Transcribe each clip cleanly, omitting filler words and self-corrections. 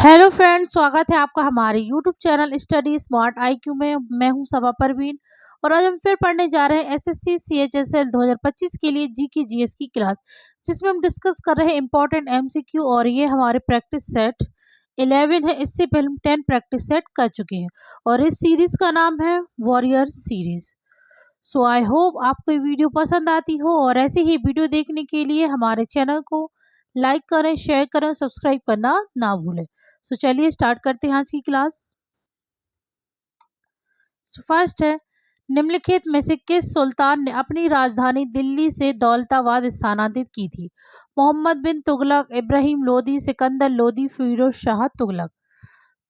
Hello friends, स्वागत है आपका हमारे YouTube channel study smart IQ में। मैं हूं सबा परवीन और आज हम फिर पढ़ने जा रहे हैं एसएससी सीएचएसएल 2025 के लिए जी की जीएस की क्लास, जिसमें हम डिस्कस कर रहे हैं इंपॉर्टेंट एमसीक्यू। और ये हमारे प्रैक्टिस सेट 11 है। इससे पहले हम 10 प्रैक्टिस सेट कर चुके हैं और इस सीरीज का नाम है warrior series. So I hope आपको ये वीडियो पसंद आती हो और ऐसे ही वीडियो देखने के लिए हमारे चैनल को लाइक करें, शेयर करें, सब्सक्राइब करना ना भूलें। सो चलिए स्टार्ट करते हैं आज की क्लास। सो फर्स्ट है, निम्नलिखित में से किस सुल्तान ने अपनी राजधानी दिल्ली से दौलताबाद स्थानांतरित की थी? मोहम्मद बिन तुगलक, इब्राहिम लोदी, सिकंदर लोदी, फिरोज शाह तुगलक।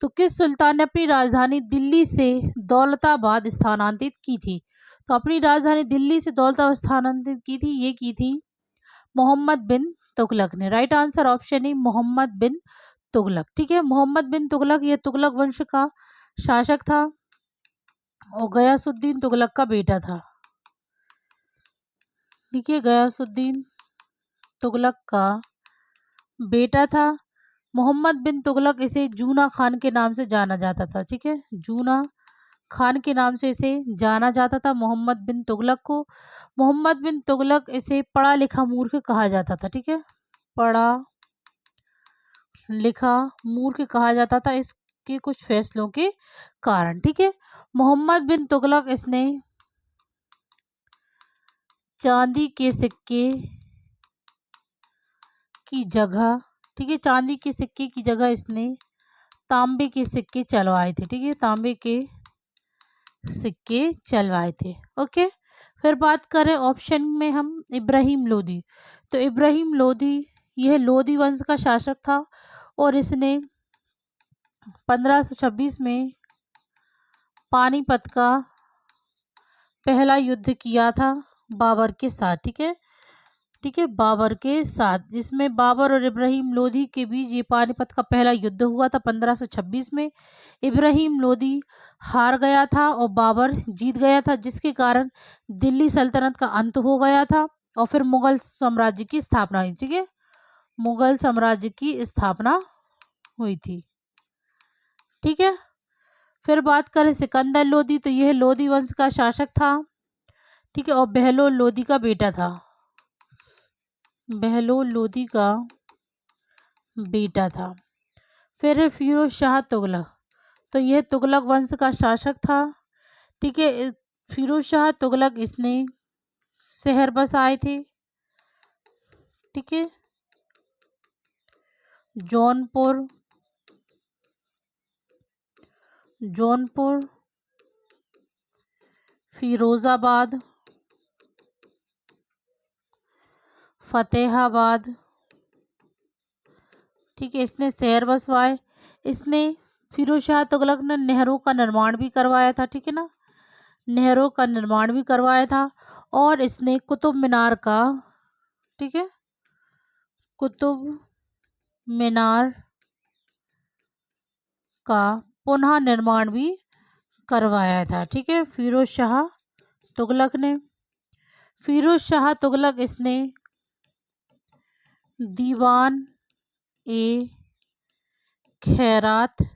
तो किस सुल्तान ने अपनी राजधानी दिल्ली से दौलताबाद स्थानांतरित की थी? तो अपनी राजधानी दिल्ली से दौलताबाद स्थानांतरित की थी, ये की थी मोहम्मद बिन तुगलक ने। Right answer option E, Mohammad bin Tughlaq. ठीक है, मोहम्मद बिन तुगलक ये तुगलक वंश का शासक था और गयासुद्दीन तुगलक का बेटा था। ठीक है, गयासुद्दीन तुगलक का बेटा था। मोहम्मद बिन तुगलक इसे जूना खान के नाम से जाना जाता था। ठीक है, जूना खान के नाम से इसे जाना जाता था मोहम्मद बिन तुगलक को। मोहम्मद बिन तुगलक इसे पढ़ा लिखा मूर्ख कहा जाता था। ठीक है, पढ़ा लिखा मूर्ख कहा जाता था इसके कुछ फैसलों के कारण। ठीक है, मोहम्मद बिन तुगलक इसने चांदी के सिक्के की जगह, ठीक है, चांदी के सिक्के की जगह इसने तांबे के सिक्के चलवाए थे। ठीक है, तांबे के सिक्के चलवाए थे। ओके, फिर बात करें ऑप्शन में हम इब्राहिम लोदी। तो इब्राहिम लोदी यह लोदी वंश का शासक था और इसने 1526 में पानीपत का पहला युद्ध किया था बाबर के साथ। ठीक है, ठीक है, बाबर के साथ, जिसमें बाबर और इब्राहिम लोदी के बीच ये पानीपत का पहला युद्ध हुआ था 1526 में। इब्राहिम लोदी हार गया था और बाबर जीत गया था, जिसके कारण दिल्ली सल्तनत का अंत हो गया था और फिर मुगल साम्राज्य की स्थापना हुई। ठीक है, मुगल साम्राज्य की स्थापना हुई थी। ठीक है, फिर बात करें सिकंदर लोदी। तो यह लोदी वंश का शासक था। ठीक है, और बहलोल लोदी का बेटा था। बहलोल लोदी का बेटा था। फिर है फिरोज शाह तुगलक। तो यह तुगलक वंश का शासक था। ठीक है, फिरोज शाह तुगलक इसने शहर बसाए थे। ठीक है, जौनपुर, जौनपुर, फिरोजाबाद, फतेहाबाद। ठीक है, इसने शहर बसवाए। इसने फिरोज शाह तुगलक ने नहरों का निर्माण भी करवाया था। ठीक है ना, नहरों का निर्माण भी करवाया था और इसने कुतुब मीनार का, ठीक है, कुतुब मीनार का पुनः निर्माण भी करवाया था। ठीक है, फिरोज शाह तुगलक ने। फिरोज शाह तुगलक इसने दीवान ए खैरात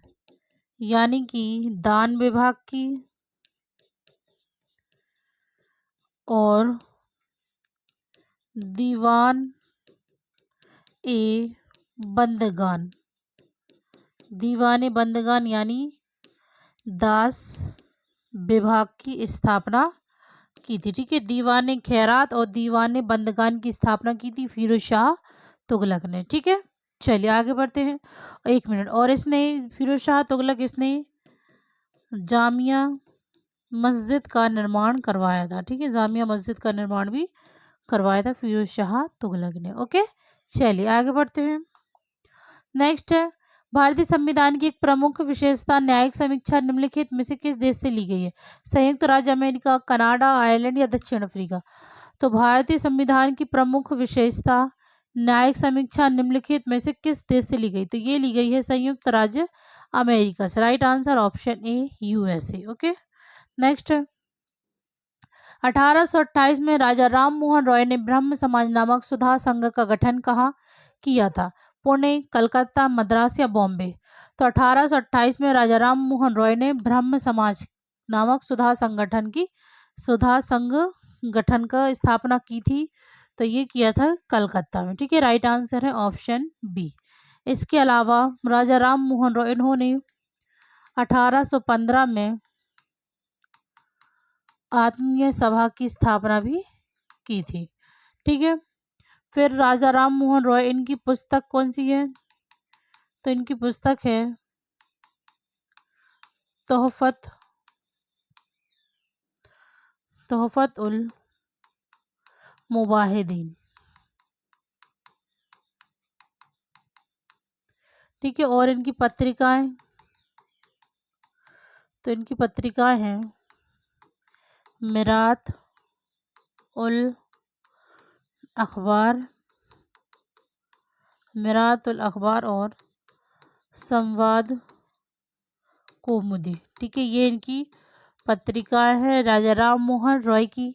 यानी कि दान विभाग की और दीवान ए बंदगान, दीवाने बंदगान यानी दास विभाग की स्थापना की थी। ठीक है, दीवाने खैरात और दीवाने बंदगान की स्थापना की थी फिरोज शाह तुगलक ने। ठीक है, चलिए आगे बढ़ते हैं। एक मिनट, और इसने फिरोज शाह तुगलक इसने जामिया मस्जिद का निर्माण करवाया था। ठीक है, जामिया मस्जिद का निर्माण भी करवाया था फिरोज शाह तुगलक ने। ओके, चलिए आगे बढ़ते हैं। नेक्स्ट है, भारतीय संविधान की एक प्रमुख विशेषता न्यायिक समीक्षा निम्नलिखित में से किस देश से ली गई है? संयुक्त राज्य अमेरिका, कनाडा, आयरलैंड या दक्षिण अफ्रीका। तो भारतीय संविधान की प्रमुख विशेषता न्यायिक समीक्षा निम्नलिखित में से किस देश से ली गई? तो ये ली गई है संयुक्त राज्य अमेरिका से। राइट आंसर ऑप्शन ए, यूएसए। ओके, नेक्स्ट है, 1828 में राजा राम मोहन रॉय ने ब्रह्म समाज नामक सुधा संघ का गठन कहाँ किया था? पुणे, कलकत्ता, मद्रास या बॉम्बे। तो 1828 में राजा राम मोहन रॉय ने ब्रह्म समाज नामक सुधा संघ गठन का स्थापना की थी। तो ये किया था कलकत्ता में। ठीक है, राइट आंसर है ऑप्शन बी। इसके अलावा राजा राम मोहन रॉय इन्होंने 1815 में आत्मीय सभा की स्थापना भी की थी। ठीक है, फिर राजा राम मोहन रॉय, इनकी पुस्तक कौन सी है? तो इनकी पुस्तक है तोहफत उल मुबाहिदीन। ठीक है, और इनकी पत्रिकाएं, तो इनकी पत्रिकाएं हैं मिरात उल अखबार और संवाद कौमुदी। ठीक है, ये इनकी पत्रिकाएं हैं राजा राम मोहन रॉय की।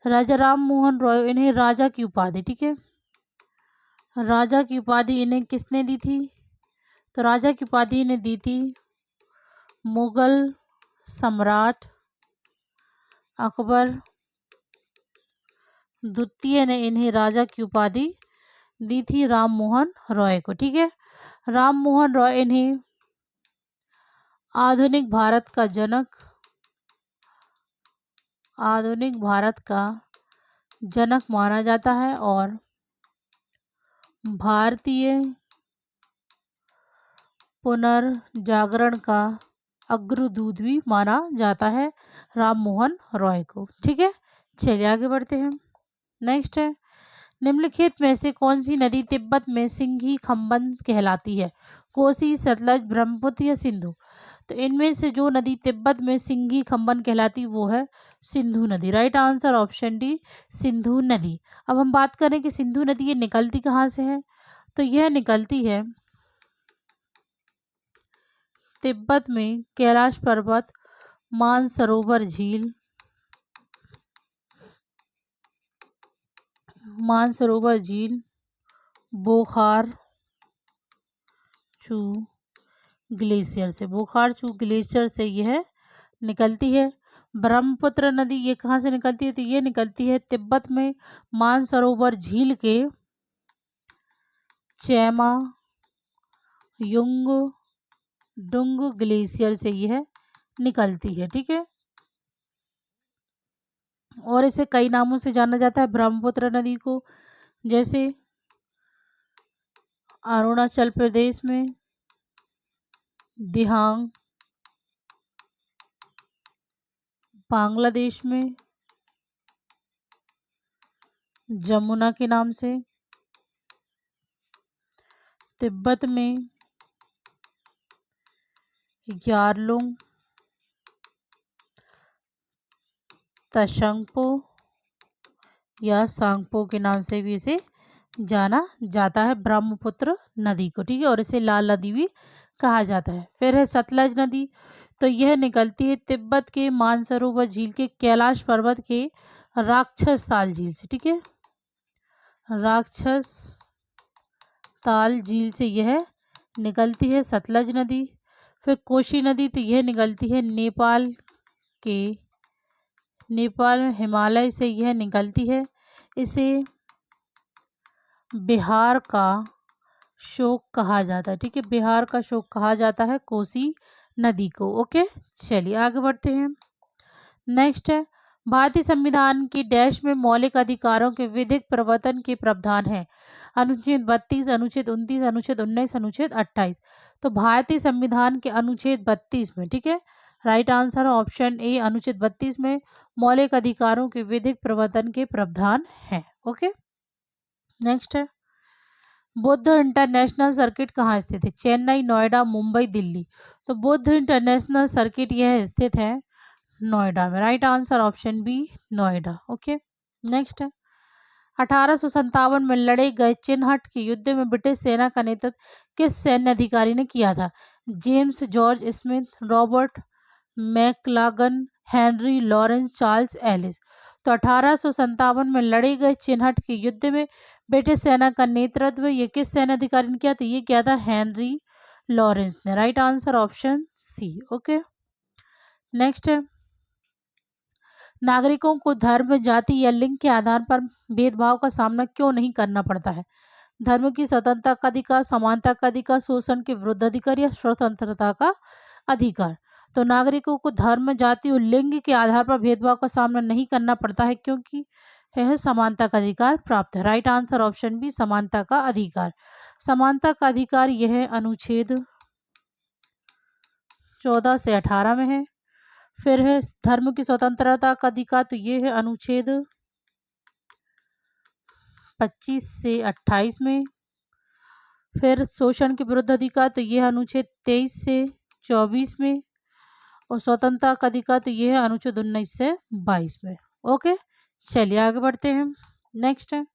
राजा राम मोहन रॉय, इन्हें राजा की उपाधि, ठीक है, राजा की उपाधि इन्हें किसने दी थी? तो राजा की उपाधि इन्हें दी थी मुगल सम्राट अकबर द्वितीय ने इन्हें राजा की उपाधि दी थी राम मोहन रॉय को। ठीक है, राम मोहन रॉय इन्हें आधुनिक भारत का जनक माना जाता है और भारतीय पुनर्जागरण का अग्रदूत भी माना जाता है राम मोहन रॉय को। ठीक है, चलिए आगे बढ़ते हैं। नेक्स्ट है, निम्नलिखित में से कौन सी नदी तिब्बत में सिंघी खंबन कहलाती है? कोसी, सतलज, ब्रह्मपुत्र या सिंधु? तो इनमें से जो नदी तिब्बत में सिंघी खंबन कहलाती वो है सिंधु नदी। Right answer option D, Sindhu नदी। अब हम बात करें कि सिंधु नदी ये निकलती कहाँ से है? तो यह निकलती है तिब्बत में कैलाश पर्वत, मानसरोवर झील, बोखार चू ग्लेशियर से यह निकलती है। ब्रह्मपुत्र नदी ये कहाँ से निकलती है? तो ये निकलती है तिब्बत में मानसरोवर झील के चैमा युंग डुंग ग्लेशियर से यह निकलती है। ठीक है, और इसे कई नामों से जाना जाता है ब्रह्मपुत्र नदी को, जैसे अरुणाचल प्रदेश में दिहांग, बांग्लादेश में जमुना के नाम से, तिब्बत में यारलुंग, तशंगपो या सांगपो के नाम से भी इसे जाना जाता है ब्रह्मपुत्र नदी को। ठीक है, और इसे लाल नदी भी कहा जाता है। फिर है सतलज नदी, तो यह निकलती है तिब्बत के मानसरोवर झील के कैलाश पर्वत के राक्षस ताल झील से। ठीक है, राक्षस ताल झील से यह निकलती है सतलज नदी। फिर कोशी नदी, तो यह निकलती है नेपाल में हिमालय से यह निकलती है। इसे बिहार का शोक कहा जाता है। ठीक है, बिहार का शोक कहा जाता है कोसी नदी को। ओके, चलिए आगे बढ़ते हैं। नेक्स्ट है, भारतीय संविधान की डैश में मौलिक अधिकारों के विधिक प्रवर्तन के प्रावधान है? अनुच्छेद 32, अनुच्छेद 29, अनुच्छेद 19, अनुच्छेद 28। तो भारतीय संविधान के अनुच्छेद 32 में, ठीक है, राइट आंसर ऑप्शन ए, अनुच्छेद 32 में मौलिक अधिकारों के विधिक प्रवर्तन के प्रावधान है। ओके, नेक्स्ट है, बुद्ध इंटरनेशनल सर्किट कहाँ स्थित है? चेन्नई, नोएडा, मुंबई, दिल्ली? तो बुद्ध इंटरनेशनल सर्किट यह स्थित है नोएडा में। Right answer option B, Noida. Okay, next है, 1857 में लड़े गए चिनहट के युद्ध में ब्रिटिश सेना का नेतृत्व किस सैन्य अधिकारी ने किया था? James George Smith, Robert McLagan, Henry Lawrence, Charles Ellis? तो 1857 में लड़े गए चिनहट के युद्ध में ब्रिटिश सेना का नेतृत्व ये किस सैन्य अधिकारी ने किया? तो ये किया था हेनरी लॉरेंस ने। Right answer option C. Okay, next है, नागरिकों को धर्म, जाति या लिंग के आधार पर भेदभाव का सामना क्यों नहीं करना पड़ता है? धर्म की स्वतंत्रता का अधिकार, समानता का अधिकार, शोषण के विरुद्ध अधिकार या स्वतंत्रता का अधिकार। तो नागरिकों को धर्म, जाति और लिंग के आधार पर भेदभाव का सामना नहीं करना पड़ता है क्योंकि यह समानता का अधिकार प्राप्त है। राइट आंसर ऑप्शन बी, समानता का अधिकार। समानता का अधिकार यह अनुच्छेद 14 से 18 में है। फिर है धर्म की स्वतंत्रता का अधिकार, तो ये है अनुच्छेद 25 से 28 में। फिर शोषण के विरुद्ध अधिकार, तो ये है अनुच्छेद 23 से 24 में। और स्वतंत्रता का अधिकार, तो ये है अनुच्छेद 19 से 22 में। ओके, चलिए आगे बढ़ते हैं। नेक्स्ट है,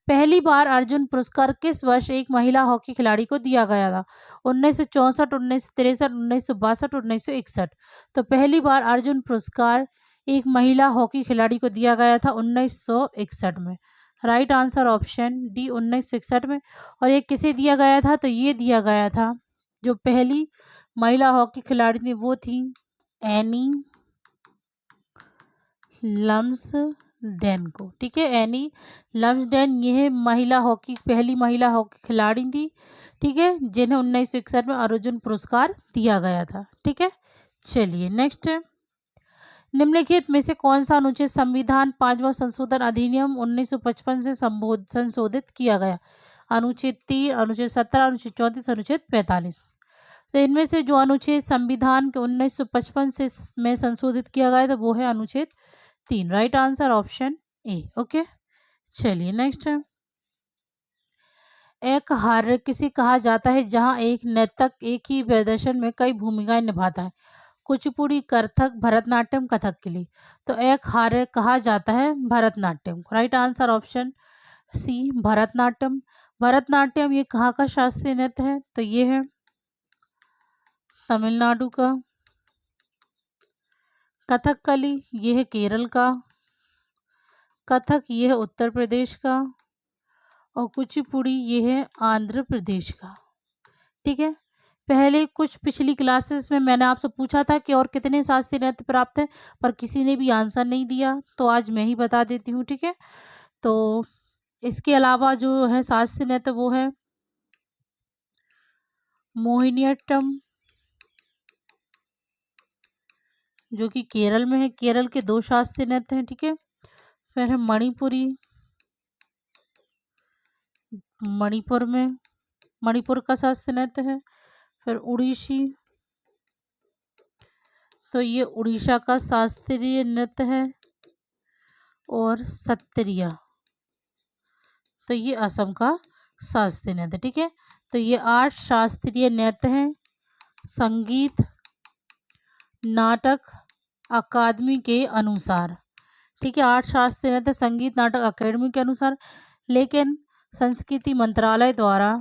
पहली बार अर्जुन पुरस्कार किस वर्ष एक महिला हॉकी खिलाड़ी को दिया गया था? 1964, 1963, 1962, 1961। तो पहली बार अर्जुन पुरस्कार एक महिला हॉकी खिलाड़ी को दिया गया था 1961 में। राइट आंसर ऑप्शन डी, 1961 में। और ये किसे दिया गया था? तो ये दिया गया था, जो पहली महिला हॉकी खिलाड़ी थी वो थी एनी लम्सडेन को। ठीक है, एनी लम्सडेन यह पहली महिला हॉकी खिलाड़ी थी, ठीक है, जिन्हें 1961 में अर्जुन पुरस्कार दिया गया था। ठीक है, चलिए नेक्स्ट है, निम्नलिखित में से कौन सा अनुच्छेद संविधान 5वां संशोधन अधिनियम 1955 से संशोधित किया गया? अनुच्छेद 3, अनुच्छेद 17, अनुच्छेद 34, अनुच्छेद 45। तो इनमें से जो अनुच्छेद संविधान के 1955 से में संशोधित किया गया था वो है अनुच्छेद 3। राइट आंसर ऑप्शन ए। ओके, चलिए नेक्स्ट है, एक हार्य किसे कहा जाता है जहां एक नर्तक एक ही प्रदर्शन में कई भूमिकाएं निभाता है? कुचिपुड़ी, कथक, भरतनाट्यम, कथकली। तो एक हार्य कहा जाता है Bharatanatyam. Right answer option C, Bharatanatyam. Bharatanatyam ये कहाँ का शास्त्रीय नृत्य है? तो ये है तमिलनाडु का। कथकली ये है केरल का। कथक ये है उत्तर प्रदेश का। और कुचिपुड़ी ये है आंध्र प्रदेश का। ठीक है, पहले कुछ पिछली क्लासेस में मैंने आपसे पूछा था कि और कितने शास्त्रीय नृत्य प्राप्त हैं, पर किसी ने भी आंसर नहीं दिया, तो आज मैं ही बता देती हूँ। ठीक है, तो इसके अलावा जो है शास्त्रीय नृत्य वो है मोहिनीअट्टम, जो कि केरल में है। केरल के 2 शास्त्रीय नृत्य हैं। ठीक है, फिर है मणिपुरी, मणिपुर का शास्त्रीय नृत्य है। फिर उड़ीसी, तो ये उड़ीसा का शास्त्रीय नृत्य है। और सत्रिया, तो ये असम का शास्त्रीय नृत्य। ठीक है, तो ये 8 शास्त्रीय नृत्य हैं संगीत नाटक अकादमी के अनुसार। ठीक है, 8 शास्त्रीय नृत्य संगीत नाटक अकादमी के अनुसार, लेकिन संस्कृति मंत्रालय द्वारा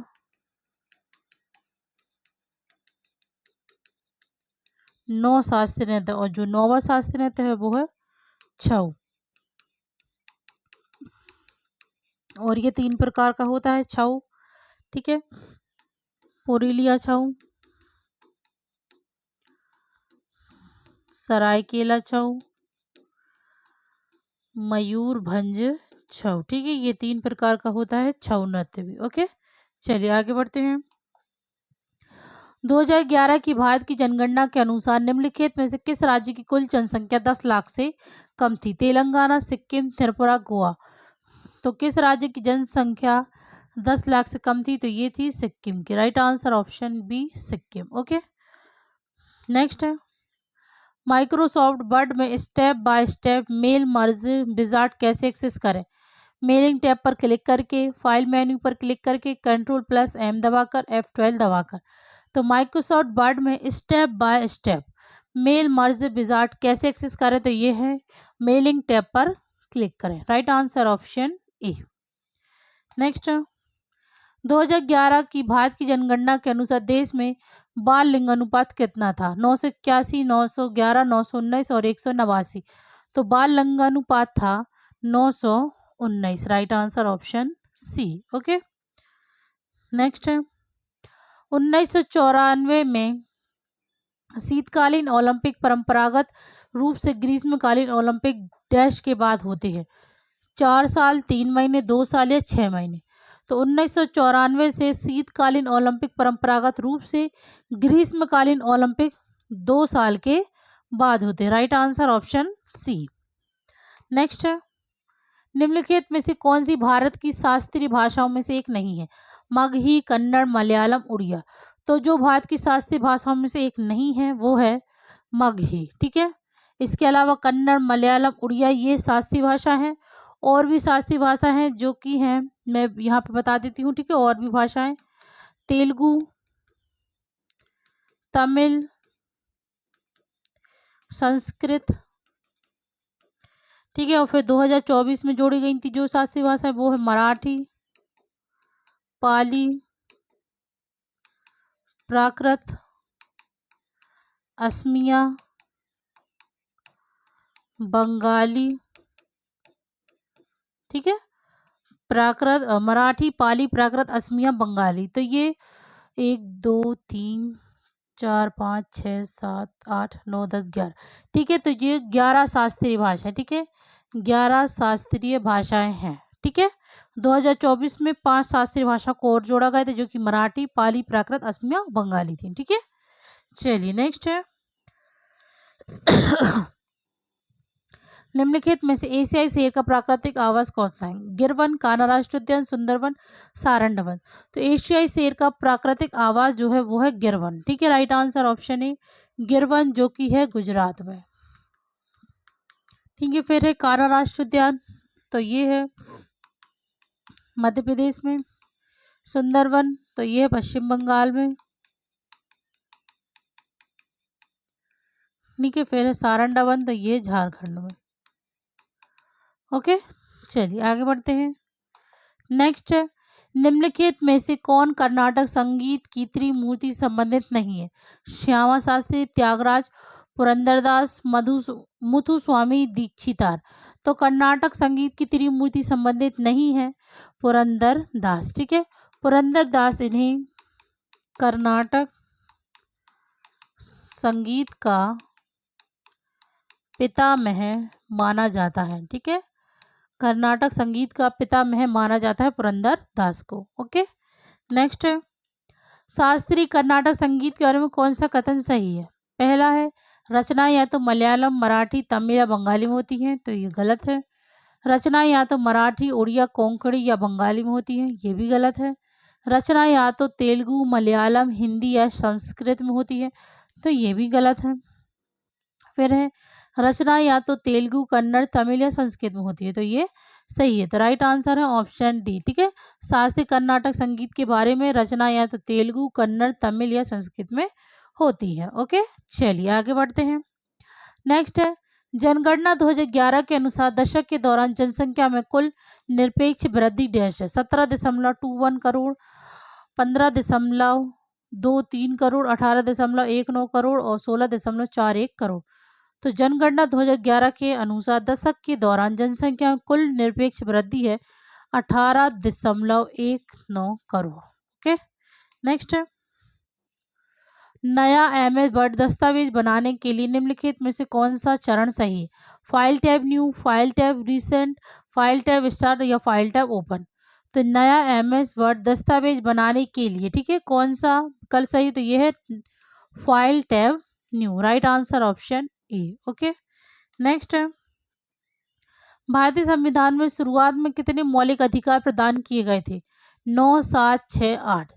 9 शास्त्रीय नृत्य, और जो 9वां शास्त्रीय नृत्य है वो है छऊ। और ये 3 प्रकार का होता है छऊ। ठीक है, पुरुलिया छऊ, सरायकेला छऊ, मयूरभंज छऊ। ठीक है, ये 3 प्रकार का होता है छऊ नृत्य भी। ओके, चलिए आगे बढ़ते हैं। 2011 की भारत की जनगणना के अनुसार निम्नलिखित में से किस राज्य की कुल जनसंख्या 10 लाख से कम थी? तेलंगाना, सिक्किम, त्रिपुरा, गोवा। तो किस राज्य की जनसंख्या 10 लाख से कम थी? तो ये थी सिक्किम की। Right answer option B, Sikkim. Okay, next है, माइक्रोसॉफ्ट वर्ड में step by step mail merge wizard कैसे एक्सेस करें? मेलिंग टैब पर क्लिक करके, फाइल मेन्यू पर क्लिक करके, कंट्रोल+M दबाकर, F12 दबाकर। तो माइक्रोसॉफ्ट वर्ड में step by step mail merge wizard कैसे एक्सेस करें? तो ये है मेलिंग टैब पर क्लिक करें। Right answer option A. Next, 2011 की भारत की जनगणना के अनुसार देश में बाल लिंग अनुपात कितना था? 981, 911, 919 और 189। तो बाल लिंग अनुपात था 919। Right answer option C. Okay, next है, 1994 में शीतकालीन ओलंपिक परंपरागत रूप से ग्रीष्मकालीन ओलंपिक डैश के बाद होते हैं, 4 साल, 3 महीने, 2 साल या 6 महीने। तो 1994 से शीतकालीन ओलंपिक परंपरागत रूप से ग्रीष्मकालीन ओलंपिक 2 साल के बाद होते हैं। Right answer option C. Next है, निम्नलिखित में से कौन सी भारत की शास्त्रीय भाषाओं में से एक नहीं है? मगही, कन्नड़, मलयालम, उड़िया। तो जो भारत की शास्त्रीय भाषाओं में से एक नहीं है वो है मगही। ठीक है, इसके अलावा कन्नड़, मलयालम, उड़िया ये शास्त्रीय भाषा है। और भी शास्त्रीय भाषा हैं जो कि हैं, मैं यहाँ पे बता देती हूँ। ठीक है, और भी भाषाएं तेलुगु, तमिल, संस्कृत। ठीक है, और फिर 2024 में जोड़ी गई थी जो शास्त्रीय भाषा है वो है मराठी, पाली, प्राकृत, असमिया, बंगाली। ठीक है, प्राकृत, मराठी, पाली, प्राकृत, असमिया, बंगाली। तो ये 1 2 3 4 5 6 7 8 9 10 11। ठीक है, तो ये 11 शास्त्रीय भाषा। ठीक है, 11 शास्त्रीय भाषाएं हैं। ठीक है, 2024 में 5 शास्त्रीय भाषा को और जोड़ा गया था जो कि मराठी, पाली, प्राकृत, असमिया, बंगाली थी। ठीक है, चलिए नेक्स्ट है निम्नलिखित में से एशियाई शेर का प्राकृतिक आवास कौन सा है? गिरवन, कान्हा राष्ट्रीय उद्यान, सुंदरवन, सारंडवन। तो एशियाई शेर का प्राकृतिक आवास जो है वो है गिरवन। ठीक है, राइट आंसर ऑप्शन ए गिरवन, जो कि है गुजरात में। ठीक है, फिर है कान्हा राष्ट्रीय उद्यान, तो ये है मध्य प्रदेश में। सुंदरवन, तो ये है पश्चिम बंगाल में। ठीक है, फिर है सारंडवन, तो ये झारखंड में। ओके, चलिए आगे बढ़ते हैं। नेक्स्ट है, निम्नलिखित में से कौन कर्नाटक संगीत की त्रिमूर्ति संबंधित नहीं है? श्यामा शास्त्री, त्यागराज, पुरंदरदास, मुथुस्वामी दीक्षितार। तो कर्नाटक संगीत की त्रिमूर्ति संबंधित नहीं है पुरंदरदास। ठीक है, पुरंदरदास इन्हें कर्नाटक संगीत का पितामह माना जाता है। ठीक है, कर्नाटक संगीत का पितामह माना जाता है पुरंदरदास को। ओके, नेक्स्ट है, शास्त्रीय कर्नाटक संगीत के बारे में कौन सा कथन सही है? पहला है, रचना या तो मलयालम, मराठी, तमिल या बंगाली में होती है, तो ये गलत है। रचना या तो मराठी, उड़िया, कोंकणी या बंगाली में होती है, ये भी गलत है। रचना या तो तेलुगु, मलयालम, हिंदी या संस्कृत में होती है, तो ये भी गलत है। फिर है, रचना या तो तेलुगु, कन्नड़, तमिल या संस्कृत में होती है, तो ये सही है। तो राइट आंसर है ऑप्शन डी। ठीक है, शास्त्रीय कर्नाटक संगीत के बारे में रचना या तो तेलुगु, कन्नड़, तमिल या संस्कृत में होती है। ओके, चलिए आगे बढ़ते हैं। नेक्स्ट है, जनगणना 2011 के अनुसार दशक के दौरान जनसंख्या में कुल निरपेक्ष वृद्धि डैश है? 17.21 करोड़, 15.23 करोड़, 18.19 करोड़ और 16.41 करोड़। तो जनगणना 2011 के अनुसार दशक के दौरान जनसंख्या में कुल निरपेक्ष वृद्धि है 18.19 करोड़। ओके, नेक्स्ट है, नया एमएस वर्ड दस्तावेज बनाने के लिए निम्नलिखित में से कौन सा चरण सही है? File tab new, file tab recent, file tab start या फाइल टैब ओपन। तो नया एमएस वर्ड दस्तावेज बनाने के लिए, ठीक है, कौन सा कल सही? तो ये है file tab new. Right answer option ए। ओके, नेक्स्ट है, भारतीय संविधान में शुरुआत में कितने मौलिक अधिकार प्रदान किए गए थे? 9, 7, 6, 8।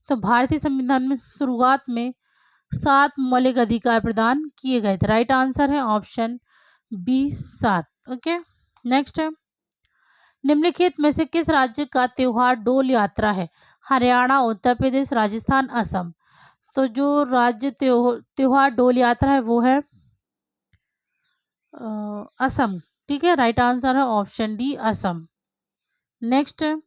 तो भारतीय संविधान में शुरुआत में 7 मौलिक अधिकार प्रदान किए गए थे। राइट आंसर है ऑप्शन बी 7। ओके, नेक्स्ट है, निम्नलिखित में से किस राज्य का त्योहार डोल यात्रा है? हरियाणा, उत्तर प्रदेश, राजस्थान, असम। तो जो राज्य त्योहार डोल यात्रा है वो है असम। ठीक है, राइट आंसर है ऑप्शन डी असम। नेक्स्ट है,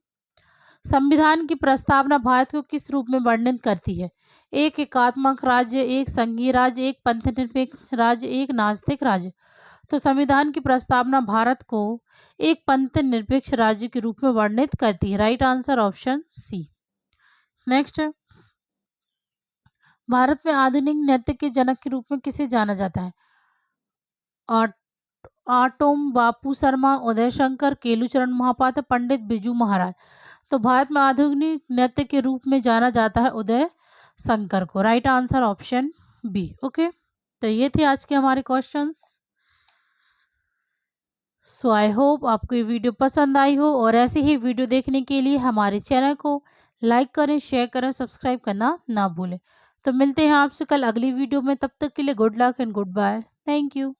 संविधान की प्रस्तावना भारत को किस रूप में वर्णन करती है? एक एकात्मक राज्य, एक संघीय राज्य, एक पंथनिरपेक्ष राज्य, एक नास्तिक राज्य। तो संविधान की प्रस्तावना भारत को एक पंथ निरपेक्ष राज्य के रूप में वर्णित करती है। Right answer option C. Next, भारत में आधुनिक नृत्य के जनक के रूप में किसे जाना जाता है? आटोम बापू शर्मा, उदय शंकर, केलुचरण महापात्र, पंडित बिरजू महाराज। तो भारत में आधुनिक नृत्य के रूप में जाना जाता है उदय शंकर को। Right answer option B. Okay, तो ये थे आज के हमारे क्वेश्चंस। सो आई होप आपको ये वीडियो पसंद आई हो, और ऐसे ही वीडियो देखने के लिए हमारे चैनल को लाइक करें, शेयर करें, सब्सक्राइब करना ना भूलें। तो मिलते हैं आपसे कल अगली वीडियो में, तब तक के लिए good luck and goodbye. Thank you.